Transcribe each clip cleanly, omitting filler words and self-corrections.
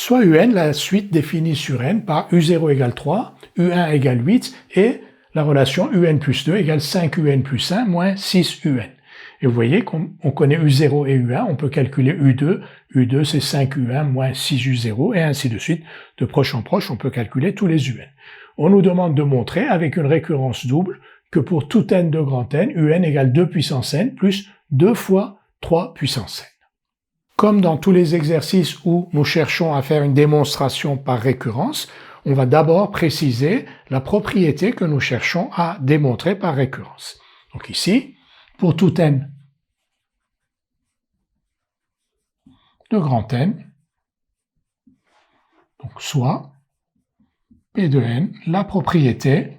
soit UN, la suite définie sur N par U0 égale 3, U1 égale 8 et la relation UN plus 2 égale 5 UN plus 1 moins 6 UN. Et vous voyez qu'on connaît U0 et U1, on peut calculer U2. U2 c'est 5 U1 moins 6 U0 et ainsi de suite. De proche en proche, on peut calculer tous les UN. On nous demande de montrer avec une récurrence double que pour tout n de grand N, UN égale 2 puissance n plus 2 fois 3 puissance n. Comme dans tous les exercices où nous cherchons à faire une démonstration par récurrence, on va d'abord préciser la propriété que nous cherchons à démontrer par récurrence. Donc ici, pour tout n de grand N, donc soit P de n, la propriété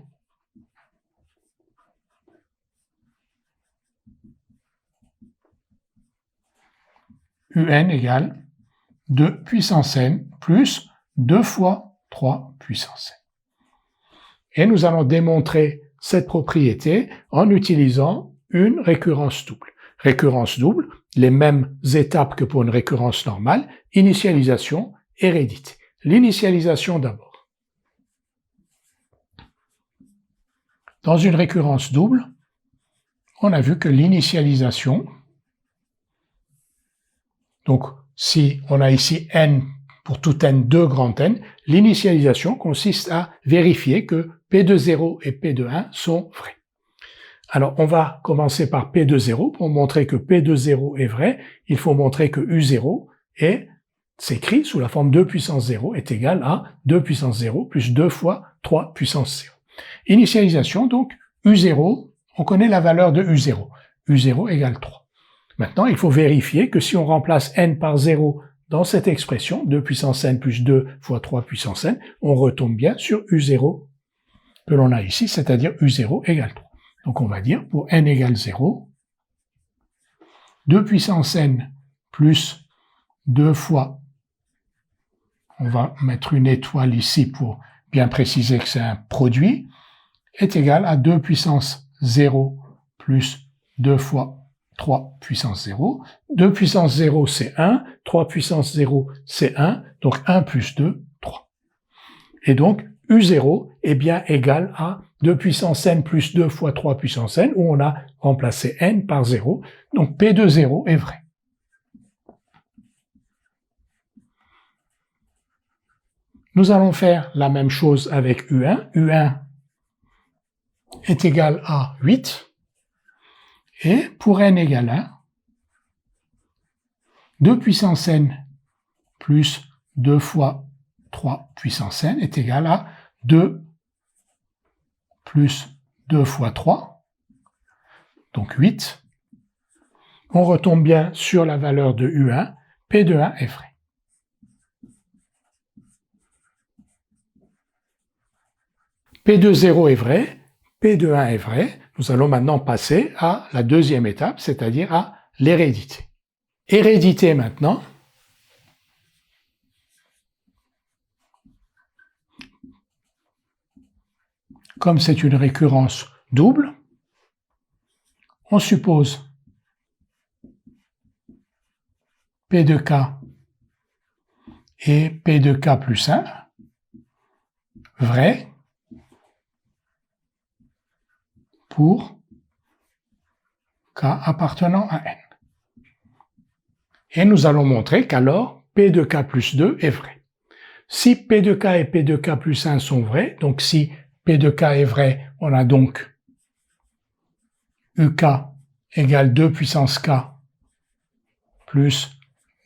UN égale 2 puissance n plus 2 fois 3 puissance n. Et nous allons démontrer cette propriété en utilisant une récurrence double. Récurrence double, les mêmes étapes que pour une récurrence normale, initialisation, hérédité. L'initialisation d'abord. Dans une récurrence double, on a vu que l'initialisation, donc si on a ici n pour tout n de grand N, l'initialisation consiste à vérifier que P de 0 et P de 1 sont vrais. Alors on va commencer par P de 0 pour montrer que P de 0 est vrai, il faut montrer que U0 s'écrit sous la forme 2 puissance 0 est égal à 2 puissance 0 plus 2 fois 3 puissance 0. Initialisation, donc U0, on connaît la valeur de U0. U0 égale 3. Maintenant, il faut vérifier que si on remplace n par 0 dans cette expression, 2 puissance n plus 2 fois 3 puissance n, on retombe bien sur U0 que l'on a ici, c'est-à-dire U0 égale 3. Donc on va dire pour n égale 0, 2 puissance n plus 2 fois, on va mettre une étoile ici pour bien préciser que c'est un produit, est égal à 2 puissance 0 plus 2 fois 3 puissance 0. 2 puissance 0, c'est 1. 3 puissance 0, c'est 1. Donc 1 plus 2, 3. Et donc, U0 est bien égal à 2 puissance n plus 2 fois 3 puissance n, où on a remplacé n par 0. Donc P de 0 est vrai. Nous allons faire la même chose avec U1. U1 est égal à 8. Et pour n égale 1, 2 puissance n plus 2 fois 3 puissance n est égal à 2 plus 2 fois 3, donc 8. On retombe bien sur la valeur de U1, P de 1 est vrai. P de 0 est vrai, P de 1 est vrai. Nous allons maintenant passer à la deuxième étape, c'est-à-dire à l'hérédité. Hérédité maintenant. Comme c'est une récurrence double, on suppose P de K et P de K plus 1 vrai pour K appartenant à N. Et nous allons montrer qu'alors P de K plus 2 est vrai. Si P de K et P de K plus 1 sont vrais, donc si P de K est vrai, on a donc UK égale 2 puissance K plus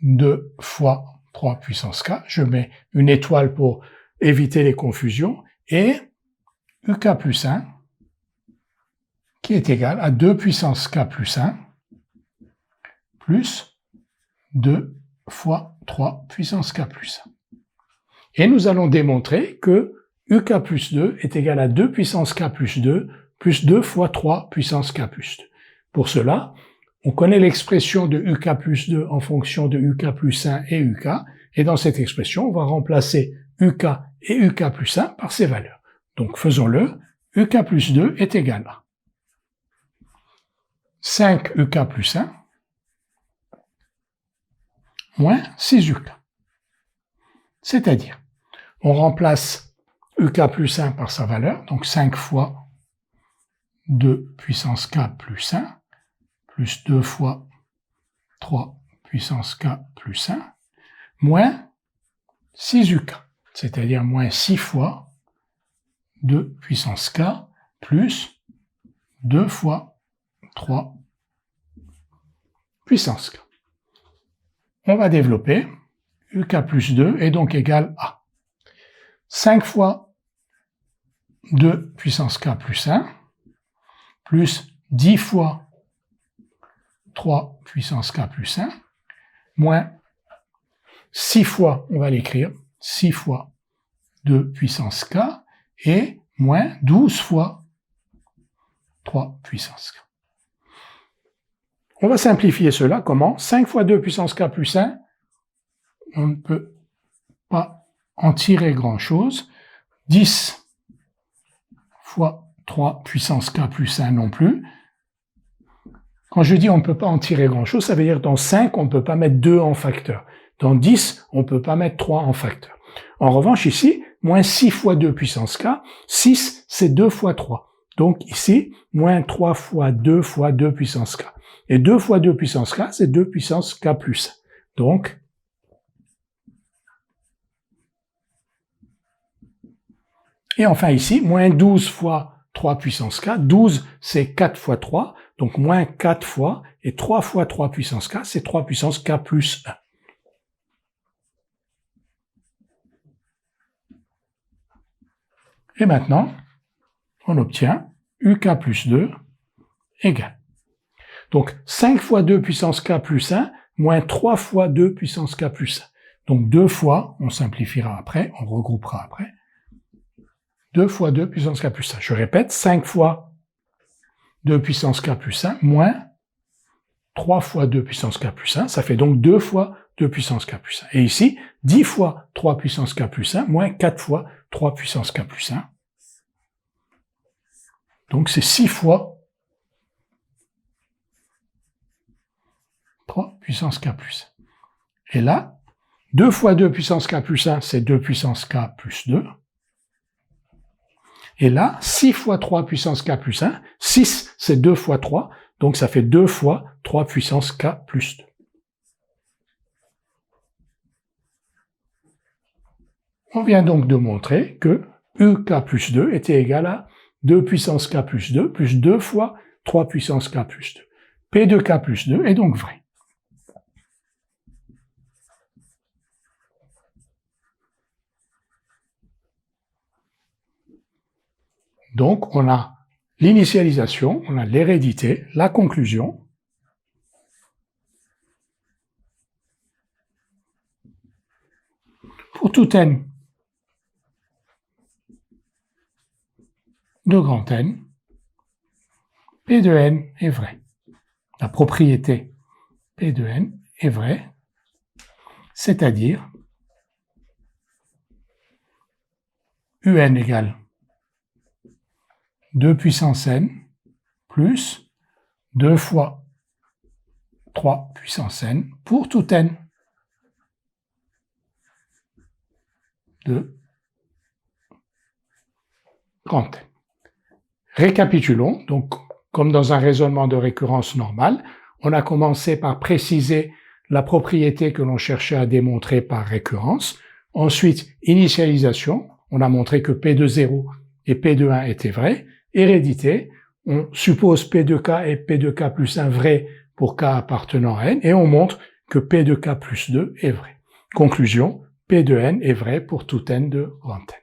2 fois 3 puissance K. Je mets une étoile pour éviter les confusions. Et UK plus 1 qui est égal à 2 puissance K plus 1 plus 2 fois 3 puissance K plus 1. Et nous allons démontrer que UK plus 2 est égal à 2 puissance K plus 2 fois 3 puissance K plus 2. Pour cela, on connaît l'expression de UK plus 2 en fonction de UK plus 1 et UK, et dans cette expression, on va remplacer UK et UK plus 1 par ces valeurs. Donc faisons-le, UK plus 2 est égal à 5 UK plus 1 moins 6 UK. C'est-à-dire, on remplace UK plus 1 par sa valeur, donc 5 fois 2 puissance k plus 1, plus 2 fois 3 puissance k plus 1, moins 6 UK, c'est-à-dire moins 6 fois 2 puissance k plus 2 fois 3 puissance k. On va développer UK plus 2 est donc égal à 5 fois 2 puissance k plus 1 plus 10 fois 3 puissance k plus 1 moins 6 fois, on va l'écrire, 6 fois 2 puissance k et moins 12 fois 3 puissance k. On va simplifier cela. Comment? 5 fois 2 puissance k plus 1, on ne peut pas en tirer grand-chose. 10 fois 3 puissance k plus 1 non plus. Quand je dis on ne peut pas en tirer grand-chose, ça veut dire dans 5, on ne peut pas mettre 2 en facteur. Dans 10, on ne peut pas mettre 3 en facteur. En revanche, ici, moins 6 fois 2 puissance k, 6, c'est 2 fois 3. Donc ici, moins 3 fois 2 puissance k. Et 2 fois 2 puissance k, c'est 2 puissance k plus 1. Donc, et enfin ici, moins 12 fois 3 puissance k, 12 c'est 4 fois 3, donc moins 4 fois, et 3 fois 3 puissance k, c'est 3 puissance k plus 1. Et maintenant, on obtient UK plus 2 égale. Donc 5 fois 2 puissance k plus 1, moins 3 fois 2 puissance k plus 1. Donc 2 fois, on simplifiera après, on regroupera après, 2 fois 2 puissance k plus 1. Je répète, 5 fois 2 puissance k plus 1, moins 3 fois 2 puissance k plus 1, ça fait donc 2 fois 2 puissance k plus 1. Et ici, 10 fois 3 puissance k plus 1, moins 4 fois 3 puissance k plus 1. Donc c'est 6 fois 3 puissance k plus 1. Et là, 2 fois 2 puissance k plus 1, c'est 2 puissance k plus 2. Et là, 6 fois 3 puissance k plus 1, 6 c'est 2 fois 3, donc ça fait 2 fois 3 puissance k plus 2. On vient donc de montrer que UK plus 2 était égal à 2 puissance k plus 2 fois 3 puissance k plus 2. P de k plus 2 est donc vrai. Donc, on a l'initialisation, on a l'hérédité, la conclusion. Pour tout n de grand N, P de n est vrai. La propriété P de n est vraie, c'est-à-dire UN égale 2 puissance n plus 2 fois 3 puissance n pour tout n de grand N. Récapitulons, donc comme dans un raisonnement de récurrence normale, on a commencé par préciser la propriété que l'on cherchait à démontrer par récurrence. Ensuite, initialisation, on a montré que P de 0 et P de 1 étaient vrais. Hérédité, on suppose P de k et P de k plus 1 vrai pour k appartenant à n, et on montre que P de k plus 2 est vrai. Conclusion, P de n est vrai pour tout n de grand N.